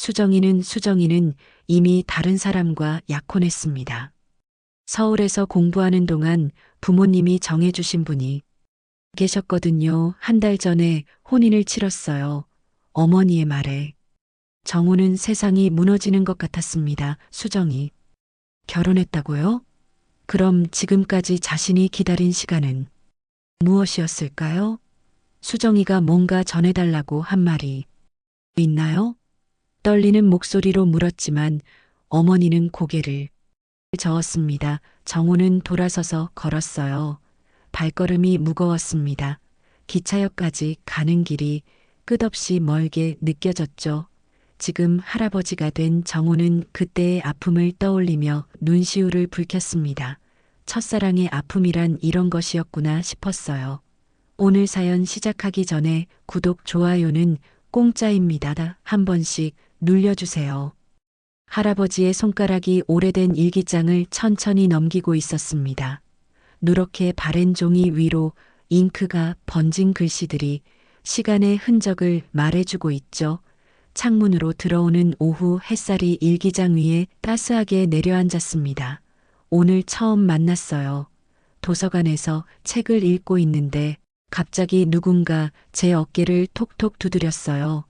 수정이는 이미 다른 사람과 약혼했습니다. 서울에서 공부하는 동안 부모님이 정해주신 분이 계셨거든요. 한 달 전에 혼인을 치렀어요. 어머니의 말에. 정우는 세상이 무너지는 것 같았습니다. 수정이. 결혼했다고요? 그럼 지금까지 자신이 기다린 시간은 무엇이었을까요? 수정이가 뭔가 전해달라고 한 말이 있나요? 떨리는 목소리로 물었지만 어머니는 고개를 저었습니다. 정우는 돌아서서 걸었어요. 발걸음이 무거웠습니다. 기차역까지 가는 길이 끝없이 멀게 느껴졌죠. 지금 할아버지가 된 정우는 그때의 아픔을 떠올리며 눈시울을 붉혔습니다. 첫사랑의 아픔이란 이런 것이었구나 싶었어요. 오늘 사연 시작하기 전에 구독, 좋아요는 공짜입니다. 한 번씩 눌려주세요. 할아버지의 손가락이 오래된 일기장을 천천히 넘기고 있었습니다. 누렇게 바랜 종이 위로 잉크가 번진 글씨들이 시간의 흔적을 말해주고 있죠. 창문으로 들어오는 오후 햇살이 일기장 위에 따스하게 내려앉았습니다. 오늘 처음 만났어요. 도서관에서 책을 읽고 있는데 갑자기 누군가 제 어깨를 톡톡 두드렸어요.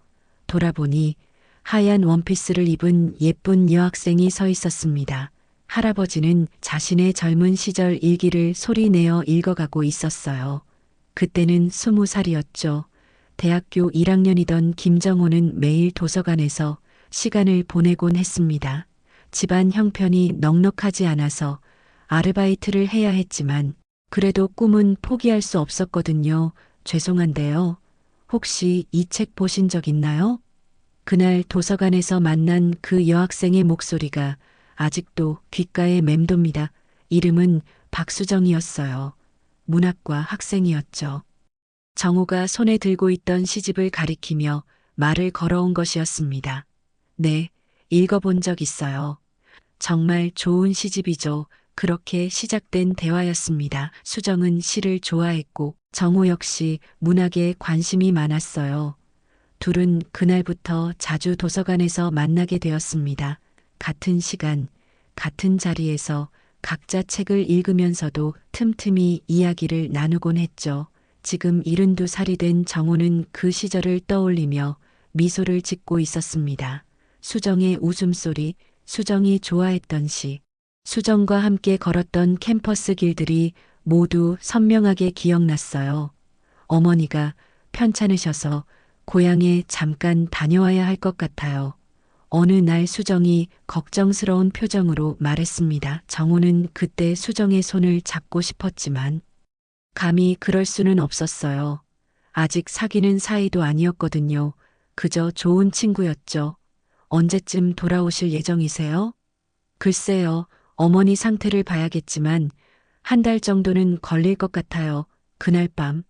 돌아보니 하얀 원피스를 입은 예쁜 여학생이 서 있었습니다. 할아버지는 자신의 젊은 시절 일기를 소리내어 읽어가고 있었어요. 그때는 20살이었죠. 대학교 1학년이던 김정호는 매일 도서관에서 시간을 보내곤 했습니다. 집안 형편이 넉넉하지 않아서 아르바이트를 해야 했지만 그래도 꿈은 포기할 수 없었거든요. 죄송한데요. 혹시 이 책 보신 적 있나요? 그날 도서관에서 만난 그 여학생의 목소리가 아직도 귓가에 맴돕니다. 이름은 박수정이었어요. 문학과 학생이었죠. 정우가 손에 들고 있던 시집을 가리키며 말을 걸어온 것이었습니다. 네, 읽어본 적 있어요. 정말 좋은 시집이죠. 그렇게 시작된 대화였습니다. 수정은 시를 좋아했고 정우 역시 문학에 관심이 많았어요. 둘은 그날부터 자주 도서관에서 만나게 되었습니다. 같은 시간, 같은 자리에서 각자 책을 읽으면서도 틈틈이 이야기를 나누곤 했죠. 지금 72살이 된 정우는 그 시절을 떠올리며 미소를 짓고 있었습니다. 수정의 웃음소리, 수정이 좋아했던 시, 수정과 함께 걸었던 캠퍼스 길들이 모두 선명하게 기억났어요. 어머니가 편찮으셔서 고향에 잠깐 다녀와야 할 것 같아요. 어느 날 수정이 걱정스러운 표정으로 말했습니다. 정우는 그때 수정의 손을 잡고 싶었지만 감히 그럴 수는 없었어요. 아직 사귀는 사이도 아니었거든요. 그저 좋은 친구였죠. 언제쯤 돌아오실 예정이세요? 글쎄요. 어머니 상태를 봐야겠지만 한 달 정도는 걸릴 것 같아요. 그날 밤.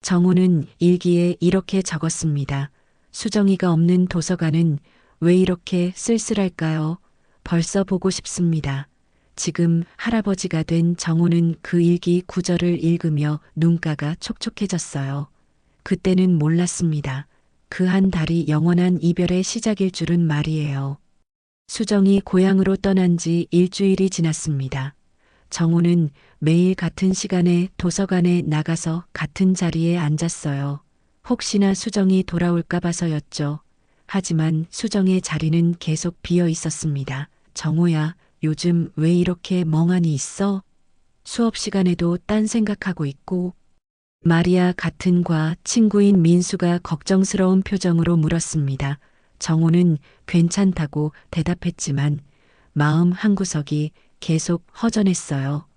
정우는 일기에 이렇게 적었습니다. 수정이가 없는 도서관은 왜 이렇게 쓸쓸할까요? 벌써 보고 싶습니다. 지금 할아버지가 된 정우는 그 일기 구절을 읽으며 눈가가 촉촉해졌어요. 그때는 몰랐습니다. 그 한 달이 영원한 이별의 시작일 줄은 말이에요. 수정이 고향으로 떠난 지 일주일이 지났습니다. 정우는 매일 같은 시간에 도서관에 나가서 같은 자리에 앉았어요. 혹시나 수정이 돌아올까 봐서였죠. 하지만 수정의 자리는 계속 비어 있었습니다. 정우야, 요즘 왜 이렇게 멍하니 있어? 수업 시간에도 딴 생각하고 있고. 마리아 같은 과 친구인 민수가 걱정스러운 표정으로 물었습니다. 정우는 괜찮다고 대답했지만 마음 한구석이 계속 허전했어요.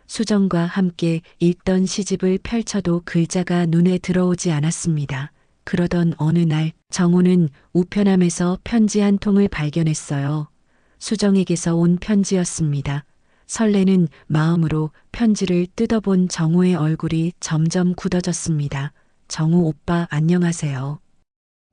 수정과 함께 읽던 시집을 펼쳐도 글자가 눈에 들어오지 않았습니다. 그러던 어느 날 정우는 우편함에서 편지 한 통을 발견했어요. 수정에게서 온 편지였습니다. 설레는 마음으로 편지를 뜯어본 정우의 얼굴이 점점 굳어졌습니다. 정우 오빠 안녕하세요.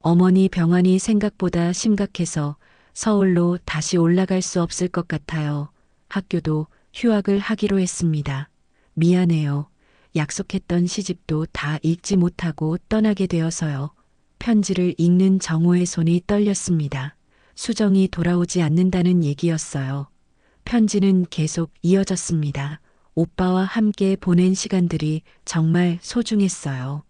어머니 병환이 생각보다 심각해서 서울로 다시 올라갈 수 없을 것 같아요. 학교도 휴학을 하기로 했습니다. 미안해요. 약속했던 시집도 다 읽지 못하고 떠나게 되어서요. 편지를 읽는 정우의 손이 떨렸습니다. 수정이 돌아오지 않는다는 얘기였어요. 편지는 계속 이어졌습니다. 오빠와 함께 보낸 시간들이 정말 소중했어요.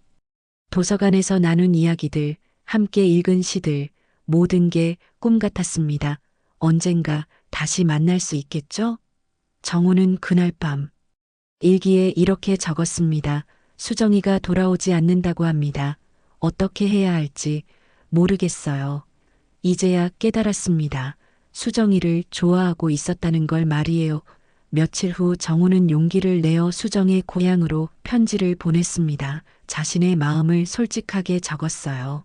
도서관에서 나눈 이야기들, 함께 읽은 시들, 모든 게 꿈 같았습니다. 언젠가 다시 만날 수 있겠죠? 정우는 그날 밤 일기에 이렇게 적었습니다. 수정이가 돌아오지 않는다고 합니다. 어떻게 해야 할지 모르겠어요. 이제야 깨달았습니다. 수정이를 좋아하고 있었다는 걸 말이에요. 며칠 후 정우는 용기를 내어 수정의 고향으로 편지를 보냈습니다. 자신의 마음을 솔직하게 적었어요.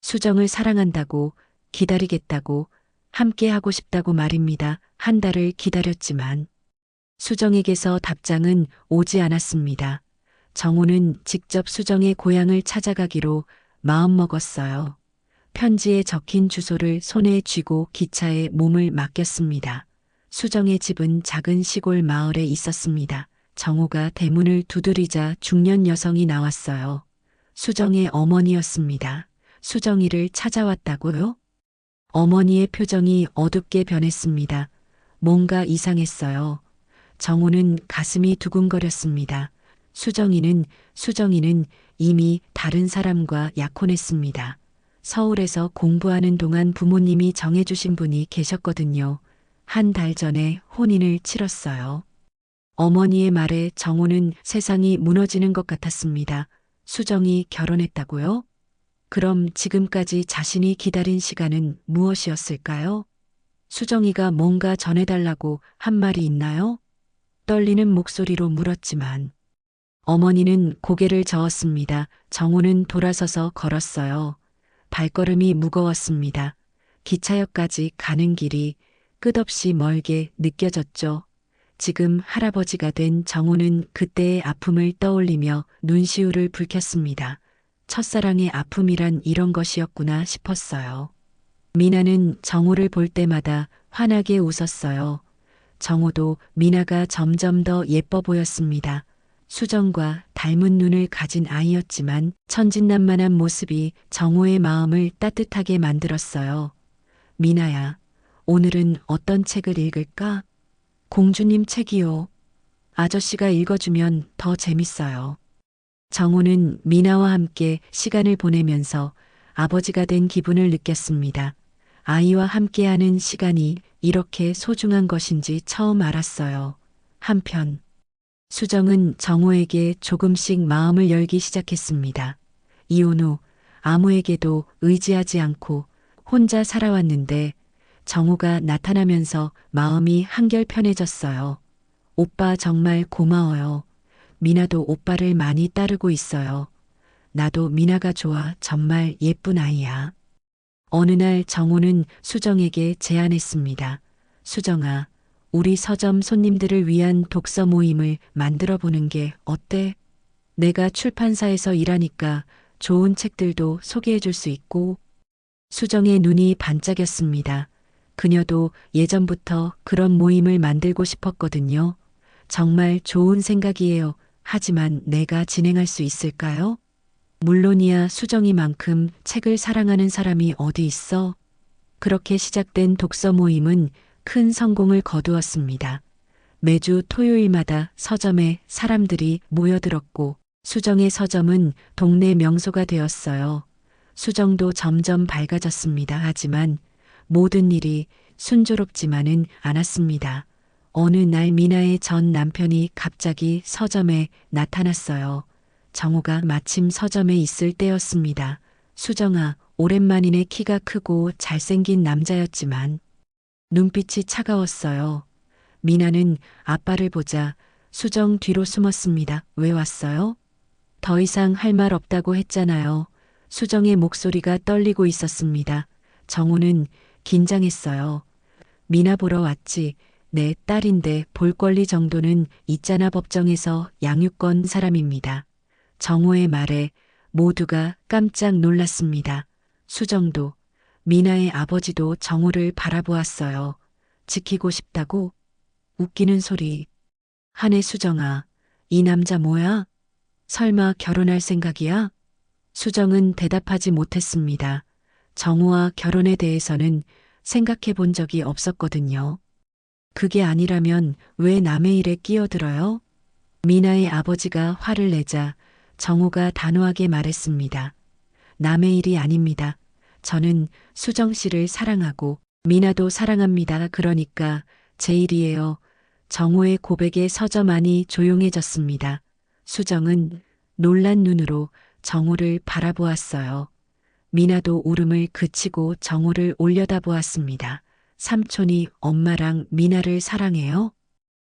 수정을 사랑한다고, 기다리겠다고, 함께 하고 싶다고 말입니다. 한 달을 기다렸지만 수정에게서 답장은 오지 않았습니다. 정우는 직접 수정의 고향을 찾아가기로 마음먹었어요. 편지에 적힌 주소를 손에 쥐고 기차에 몸을 맡겼습니다. 수정의 집은 작은 시골 마을에 있었습니다. 정우가 대문을 두드리자 중년 여성이 나왔어요. 수정의 어머니였습니다. 수정이를 찾아왔다고요? 어머니의 표정이 어둡게 변했습니다. 뭔가 이상했어요. 정우는 가슴이 두근거렸습니다. 수정이는 이미 다른 사람과 약혼했습니다. 서울에서 공부하는 동안 부모님이 정해주신 분이 계셨거든요. 한 달 전에 혼인을 치렀어요. 어머니의 말에 정우는 세상이 무너지는 것 같았습니다. 수정이 결혼했다고요? 그럼 지금까지 자신이 기다린 시간은 무엇이었을까요? 수정이가 뭔가 전해달라고 한 말이 있나요? 떨리는 목소리로 물었지만 어머니는 고개를 저었습니다. 정우는 돌아서서 걸었어요. 발걸음이 무거웠습니다. 기차역까지 가는 길이 끝없이 멀게 느껴졌죠. 지금 할아버지가 된 정우는 그때의 아픔을 떠올리며 눈시울을 붉혔습니다. 첫사랑의 아픔이란 이런 것이었구나 싶었어요. 미나는 정우를 볼 때마다 환하게 웃었어요. 정우도 미나가 점점 더 예뻐 보였습니다. 수정과 닮은 눈을 가진 아이였지만 천진난만한 모습이 정우의 마음을 따뜻하게 만들었어요. 미나야, 오늘은 어떤 책을 읽을까? 공주님 책이요. 아저씨가 읽어주면 더 재밌어요. 정우는 미나와 함께 시간을 보내면서 아버지가 된 기분을 느꼈습니다. 아이와 함께하는 시간이 이렇게 소중한 것인지 처음 알았어요. 한편 수정은 정우에게 조금씩 마음을 열기 시작했습니다. 이혼 후 아무에게도 의지하지 않고 혼자 살아왔는데 정우가 나타나면서 마음이 한결 편해졌어요. 오빠 정말 고마워요. 미나도 오빠를 많이 따르고 있어요. 나도 미나가 좋아. 정말 예쁜 아이야. 어느 날 정우는 수정에게 제안했습니다. 수정아, 우리 서점 손님들을 위한 독서 모임을 만들어 보는 게 어때? 내가 출판사에서 일하니까 좋은 책들도 소개해 줄 수 있고. 수정의 눈이 반짝였습니다. 그녀도 예전부터 그런 모임을 만들고 싶었거든요. 정말 좋은 생각이에요. 하지만 내가 진행할 수 있을까요? 물론이야. 수정이만큼 책을 사랑하는 사람이 어디 있어? 그렇게 시작된 독서 모임은 큰 성공을 거두었습니다. 매주 토요일마다 서점에 사람들이 모여들었고 수정의 서점은 동네 명소가 되었어요. 수정도 점점 밝아졌습니다. 하지만 모든 일이 순조롭지만은 않았습니다. 어느 날 미나의 전 남편이 갑자기 서점에 나타났어요. 정우가 마침 서점에 있을 때였습니다. 수정아, 오랜만이네. 키가 크고 잘생긴 남자였지만 눈빛이 차가웠어요. 미나는 아빠를 보자 수정 뒤로 숨었습니다. 왜 왔어요? 더 이상 할 말 없다고 했잖아요. 수정의 목소리가 떨리고 있었습니다. 정우는 긴장했어요. 미나 보러 왔지. 내 딸인데 볼 권리 정도는 있잖아. 법정에서 양육권 사람입니다. 정우의 말에 모두가 깜짝 놀랐습니다. 수정도, 미나의 아버지도 정우를 바라보았어요. 지키고 싶다고? 웃기는 소리. 한해. 수정아, 이 남자 뭐야? 설마 결혼할 생각이야? 수정은 대답하지 못했습니다. 정우와 결혼에 대해서는 생각해 본 적이 없었거든요. 그게 아니라면 왜 남의 일에 끼어들어요? 미나의 아버지가 화를 내자 정호가 단호하게 말했습니다. 남의 일이 아닙니다. 저는 수정 씨를 사랑하고 미나도 사랑합니다. 그러니까 제 일이에요. 정호의 고백에 서저만이 조용해졌습니다. 수정은 놀란 눈으로 정호를 바라보았어요. 미나도 울음을 그치고 정호를 올려다보았습니다. 삼촌이 엄마랑 미나를 사랑해요?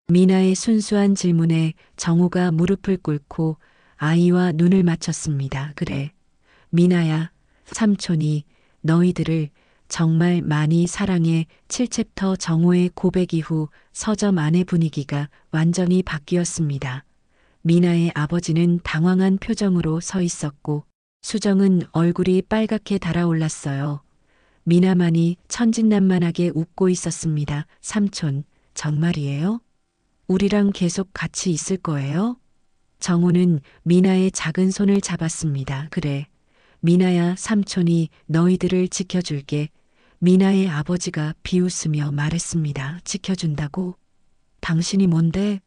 미나의 순수한 질문에 정호가 무릎을 꿇고 아이와 눈을 맞췄습니다. 그래. 미나야, 삼촌이 너희들을 정말 많이 사랑해. 7챕터 정호의 고백 이후 서점 안의 분위기가 완전히 바뀌었습니다. 미나의 아버지는 당황한 표정으로 서 있었고 수정은 얼굴이 빨갛게 달아올랐어요. 미나만이 천진난만하게 웃고 있었습니다. 삼촌, 정말이에요? 우리랑 계속 같이 있을 거예요? 정호는 미나의 작은 손을 잡았습니다. 그래. 미나야, 삼촌이 너희들을 지켜줄게. 미나의 아버지가 비웃으며 말했습니다. 지켜준다고? 당신이 뭔데?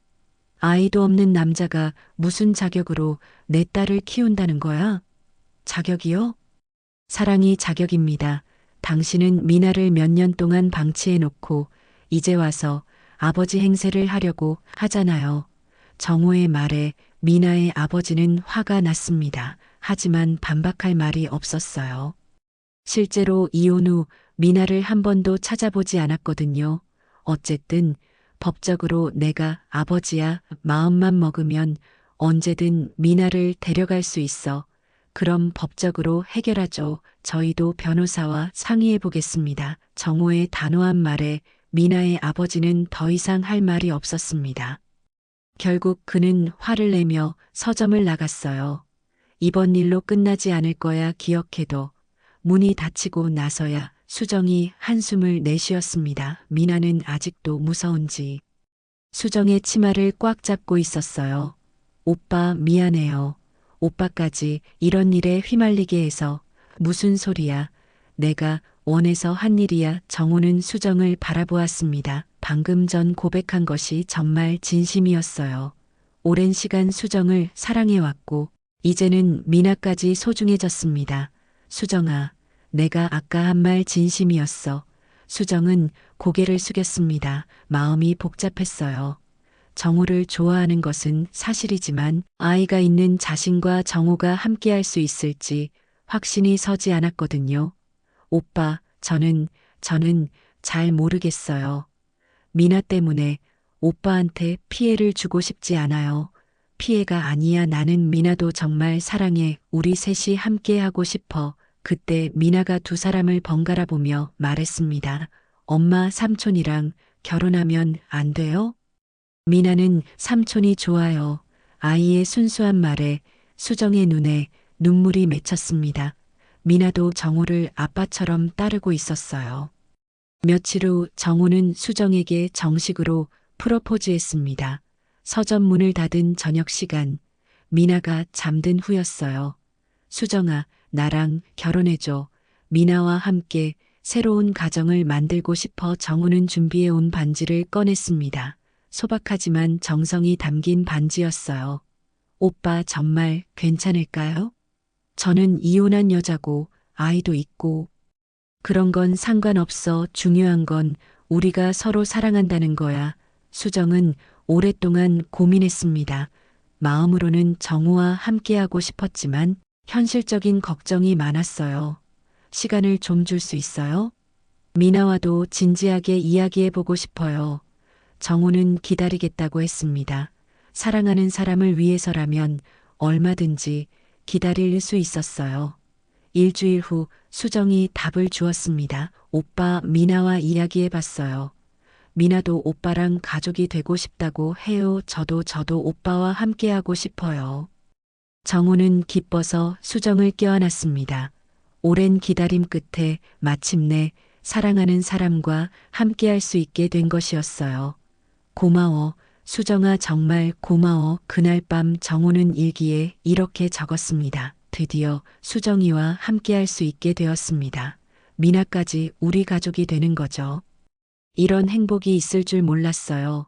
아이도 없는 남자가 무슨 자격으로 내 딸을 키운다는 거야? 자격이요? 사랑이 자격입니다. 당신은 미나를 몇 년 동안 방치해놓고 이제 와서 아버지 행세를 하려고 하잖아요. 정호의 말에 미나의 아버지는 화가 났습니다. 하지만 반박할 말이 없었어요. 실제로 이혼 후 미나를 한 번도 찾아보지 않았거든요. 어쨌든 법적으로 내가 아버지야. 마음만 먹으면 언제든 미나를 데려갈 수 있어. 그럼 법적으로 해결하죠. 저희도 변호사와 상의해 보겠습니다. 정호의 단호한 말에 미나의 아버지는 더 이상 할 말이 없었습니다. 결국 그는 화를 내며 서점을 나갔어요. 이번 일로 끝나지 않을 거야. 기억해도. 문이 닫히고 나서야 수정이 한숨을 내쉬었습니다. 미나는 아직도 무서운지 수정의 치마를 꽉 잡고 있었어요. 오빠 미안해요. 오빠까지 이런 일에 휘말리게 해서. 무슨 소리야. 내가 원해서 한 일이야. 정호는 수정을 바라보았습니다. 방금 전 고백한 것이 정말 진심이었어요. 오랜 시간 수정을 사랑해왔고 이제는 미나까지 소중해졌습니다. 수정아, 내가 아까 한 말 진심이었어. 수정은 고개를 숙였습니다. 마음이 복잡했어요. 정호를 좋아하는 것은 사실이지만 아이가 있는 자신과 정호가 함께할 수 있을지 확신이 서지 않았거든요. 오빠, 저는 잘 모르겠어요. 미나 때문에 오빠한테 피해를 주고 싶지 않아요. 피해가 아니야. 나는 미나도 정말 사랑해. 우리 셋이 함께하고 싶어. 그때 미나가 두 사람을 번갈아 보며 말했습니다. 엄마, 삼촌이랑 결혼하면 안 돼요? 미나는 삼촌이 좋아요. 아이의 순수한 말에 수정의 눈에 눈물이 맺혔습니다. 미나도 정호를 아빠처럼 따르고 있었어요. 며칠 후 정호는 수정에게 정식으로 프로포즈했습니다. 서점 문을 닫은 저녁 시간, 미나가 잠든 후였어요. 수정아, 나랑 결혼해줘. 미나와 함께 새로운 가정을 만들고 싶어. 정호는 준비해온 반지를 꺼냈습니다. 소박하지만 정성이 담긴 반지였어요. 오빠 정말 괜찮을까요? 저는 이혼한 여자고 아이도 있고 그런 건 상관없어. 중요한 건 우리가 서로 사랑한다는 거야. 수정은 오랫동안 고민했습니다. 마음으로는 정호와 함께하고 싶었지만 현실적인 걱정이 많았어요. 시간을 좀 줄 수 있어요? 미나와도 진지하게 이야기해보고 싶어요. 정호는 기다리겠다고 했습니다. 사랑하는 사람을 위해서라면 얼마든지 기다릴 수 있었어요. 일주일 후 수정이 답을 주었습니다. 오빠, 미나와 이야기해봤어요. 미나도 오빠랑 가족이 되고 싶다고 해요. 저도 오빠와 함께하고 싶어요. 정호는 기뻐서 수정을 껴안았습니다. 오랜 기다림 끝에 마침내 사랑하는 사람과 함께할 수 있게 된 것이었어요. 고마워. 수정아, 정말 고마워. 그날 밤 정호는 일기에 이렇게 적었습니다. 드디어 수정이와 함께할 수 있게 되었습니다. 미나까지 우리 가족이 되는 거죠. 이런 행복이 있을 줄 몰랐어요.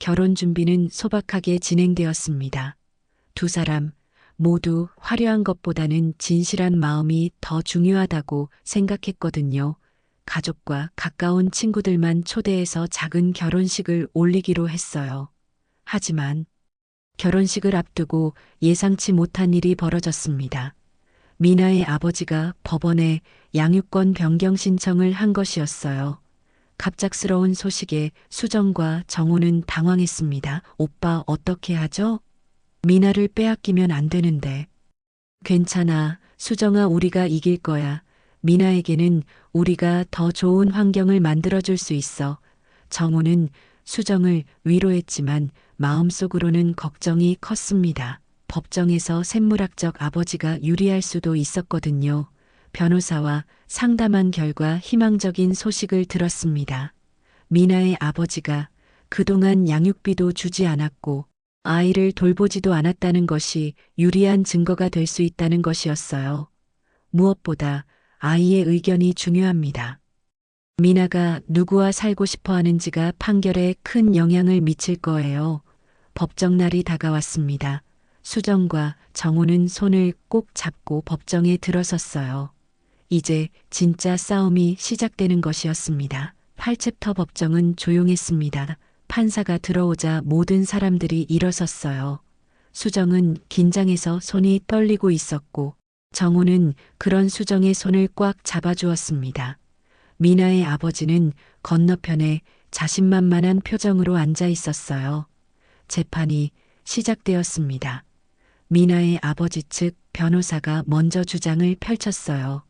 결혼 준비는 소박하게 진행되었습니다. 두 사람 모두 화려한 것보다는 진실한 마음이 더 중요하다고 생각했거든요. 가족과 가까운 친구들만 초대해서 작은 결혼식을 올리기로 했어요. 하지만 결혼식을 앞두고 예상치 못한 일이 벌어졌습니다. 미나의 아버지가 법원에 양육권 변경 신청을 한 것이었어요. 갑작스러운 소식에 수정과 정호는 당황했습니다. 오빠 어떻게 하죠? 미나를 빼앗기면 안 되는데. 괜찮아. 수정아, 우리가 이길 거야. 미나에게는 우리가 더 좋은 환경을 만들어줄 수 있어. 정호는 수정을 위로했지만 마음속으로는 걱정이 컸습니다. 법정에서 샘물학적 아버지가 유리할 수도 있었거든요. 변호사와 상담한 결과 희망적인 소식을 들었습니다. 미나의 아버지가 그동안 양육비도 주지 않았고 아이를 돌보지도 않았다는 것이 유리한 증거가 될 수 있다는 것이었어요. 무엇보다 아이의 의견이 중요합니다. 미나가 누구와 살고 싶어 하는지가 판결에 큰 영향을 미칠 거예요. 법정 날이 다가왔습니다. 수정과 정호는 손을 꼭 잡고 법정에 들어섰어요. 이제 진짜 싸움이 시작되는 것이었습니다. 8챕터 법정은 조용했습니다. 판사가 들어오자 모든 사람들이 일어섰어요. 수정은 긴장해서 손이 떨리고 있었고 정호는 그런 수정의 손을 꽉 잡아주었습니다. 미나의 아버지는 건너편에 자신만만한 표정으로 앉아 있었어요. 재판이 시작되었습니다. 미나의 아버지 측 변호사가 먼저 주장을 펼쳤어요.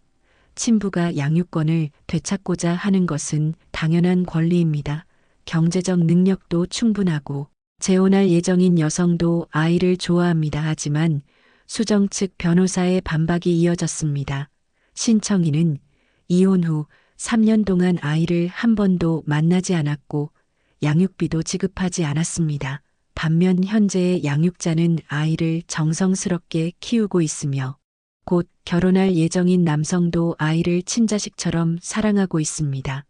친부가 양육권을 되찾고자 하는 것은 당연한 권리입니다. 경제적 능력도 충분하고 재혼할 예정인 여성도 아이를 좋아합니다. 하지만 수정 측 변호사의 반박이 이어졌습니다. 신청인은 이혼 후 3년 동안 아이를 한 번도 만나지 않았고 양육비도 지급하지 않았습니다. 반면 현재의 양육자는 아이를 정성스럽게 키우고 있으며 곧 결혼할 예정인 남성도 아이를 친자식처럼 사랑하고 있습니다.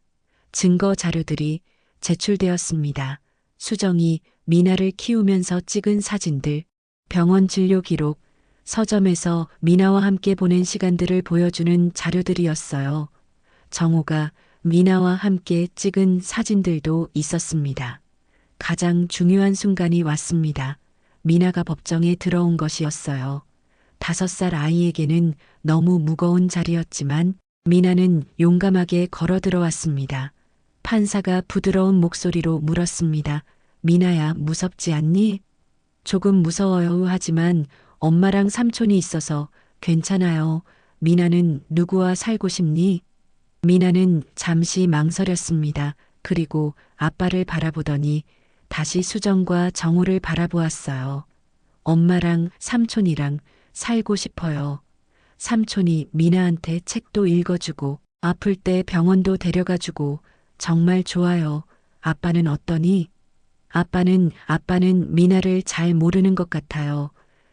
증거 자료들이 제출되었습니다. 수정이 미나를 키우면서 찍은 사진들, 병원 진료 기록, 서점에서 미나와 함께 보낸 시간들을 보여주는 자료들이었어요. 정호가 미나와 함께 찍은 사진들도 있었습니다. 가장 중요한 순간이 왔습니다. 미나가 법정에 들어온 것이었어요. 5살 아이에게는 너무 무거운 자리였지만 미나는 용감하게 걸어 들어왔습니다. 판사가 부드러운 목소리로 물었습니다. 미나야, 무섭지 않니? 조금 무서워요. 하지만 엄마랑 삼촌이 있어서 괜찮아요. 미나는 누구와 살고 싶니? 미나는 잠시 망설였습니다. 그리고 아빠를 바라보더니 다시 수정과 정호를 바라보았어요. 엄마랑 삼촌이랑 살고 싶어요. 삼촌이 미나한테 책도 읽어주고 아플 때 병원도 데려가주고 정말 좋아요. 아빠는 어떠니? 아빠는 미나를 잘 모르는 것 같아요.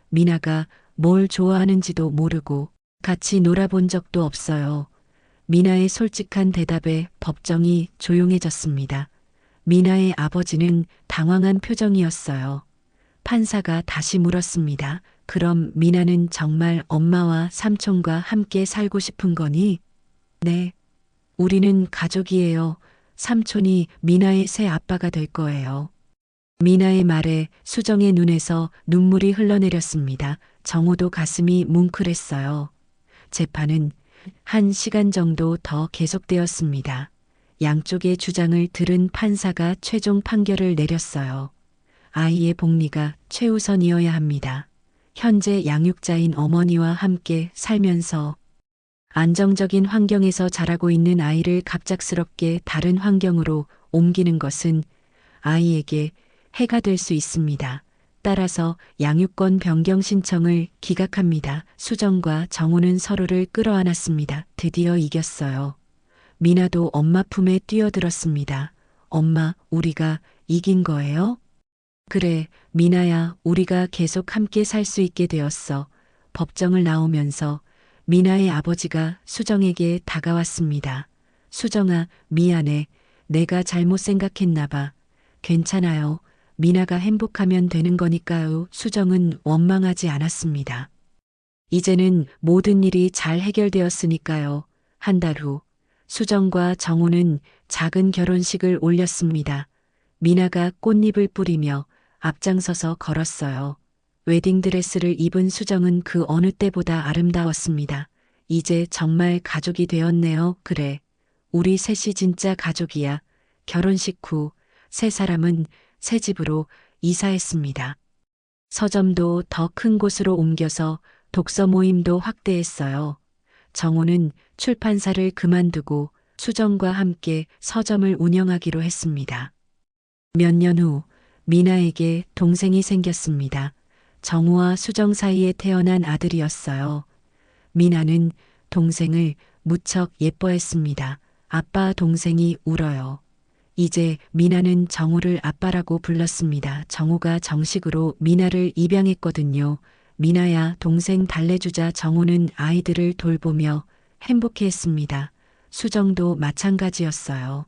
미나가 뭘 좋아하는지도 모르고 같이 놀아본 적도 없어요. 미나의 솔직한 대답에 법정이 조용해졌습니다. 미나의 아버지는 당황한 표정이었어요. 판사가 다시 물었습니다. 그럼 미나는 정말 엄마와 삼촌과 함께 살고 싶은 거니? 네. 우리는 가족이에요. 삼촌이 미나의 새 아빠가 될 거예요. 미나의 말에 수정의 눈에서 눈물이 흘러내렸습니다. 정호도 가슴이 뭉클했어요. 재판은 1시간 정도 더 계속되었습니다. 양쪽의 주장을 들은 판사가 최종 판결을 내렸어요. 아이의 복리가 최우선이어야 합니다. 현재 양육자인 어머니와 함께 살면서 안정적인 환경에서 자라고 있는 아이를 갑작스럽게 다른 환경으로 옮기는 것은 아이에게 해가 될 수 있습니다. 따라서 양육권 변경 신청을 기각합니다. 수정과 정호는 서로를 끌어안았습니다. 드디어 이겼어요. 미나도 엄마 품에 뛰어들었습니다. 엄마, 우리가 이긴 거예요? 그래, 미나야, 우리가 계속 함께 살 수 있게 되었어. 법정을 나오면서 미나의 아버지가 수정에게 다가왔습니다. 수정아, 미안해. 내가 잘못 생각했나 봐. 괜찮아요. 미나가 행복하면 되는 거니까요. 수정은 원망하지 않았습니다. 이제는 모든 일이 잘 해결되었으니까요. 한 달 후, 수정과 정우는 작은 결혼식을 올렸습니다. 미나가 꽃잎을 뿌리며 앞장서서 걸었어요. 웨딩드레스를 입은 수정은 그 어느 때보다 아름다웠습니다. 이제 정말 가족이 되었네요. 그래. 우리 셋이 진짜 가족이야. 결혼식 후 세 사람은 새 집으로 이사했습니다. 서점도 더 큰 곳으로 옮겨서 독서 모임도 확대했어요. 정호는 출판사를 그만두고 수정과 함께 서점을 운영하기로 했습니다. 몇 년 후 미나에게 동생이 생겼습니다. 정우와 수정 사이에 태어난 아들이었어요. 미나는 동생을 무척 예뻐했습니다. 아빠, 동생이 울어요. 이제 미나는 정우를 아빠라고 불렀습니다. 정우가 정식으로 미나를 입양했거든요. 미나야, 동생 달래주자. 정우는 아이들을 돌보며 행복해했습니다. 수정도 마찬가지였어요.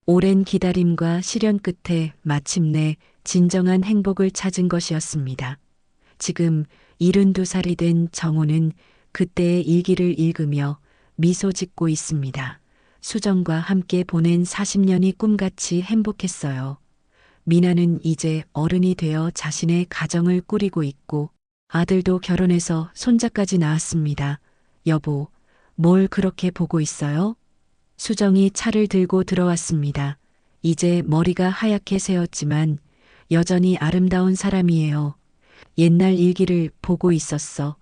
오랜 기다림과 시련 끝에 마침내 진정한 행복을 찾은 것이었습니다. 지금 72살이 된 정우는 그때의 일기를 읽으며 미소 짓고 있습니다. 수정과 함께 보낸 40년이 꿈같이 행복했어요. 미나는 이제 어른이 되어 자신의 가정을 꾸리고 있고 아들도 결혼해서 손자까지 낳았습니다. 여보, 뭘 그렇게 보고 있어요? 수정이 차를 들고 들어왔습니다. 이제 머리가 하얗게 새었지만 여전히 아름다운 사람이에요. 옛날 일기를 보고 있었어.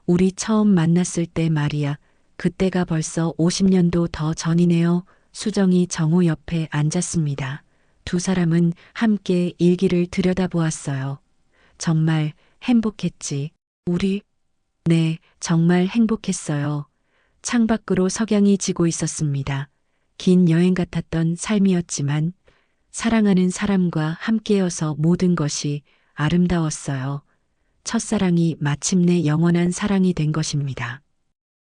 우리 처음 만났을 때 말이야. 그때가 벌써 50년도 더 전이네요. 수정이 정우 옆에 앉았습니다. 두 사람은 함께 일기를 들여다보았어요. 정말 행복했지. 우리? 네, 정말 행복했어요. 창밖으로 석양이 지고 있었습니다. 긴 여행 같았던 삶이었지만 사랑하는 사람과 함께여서 모든 것이 아름다웠어요. 첫사랑이 마침내 영원한 사랑이 된 것입니다.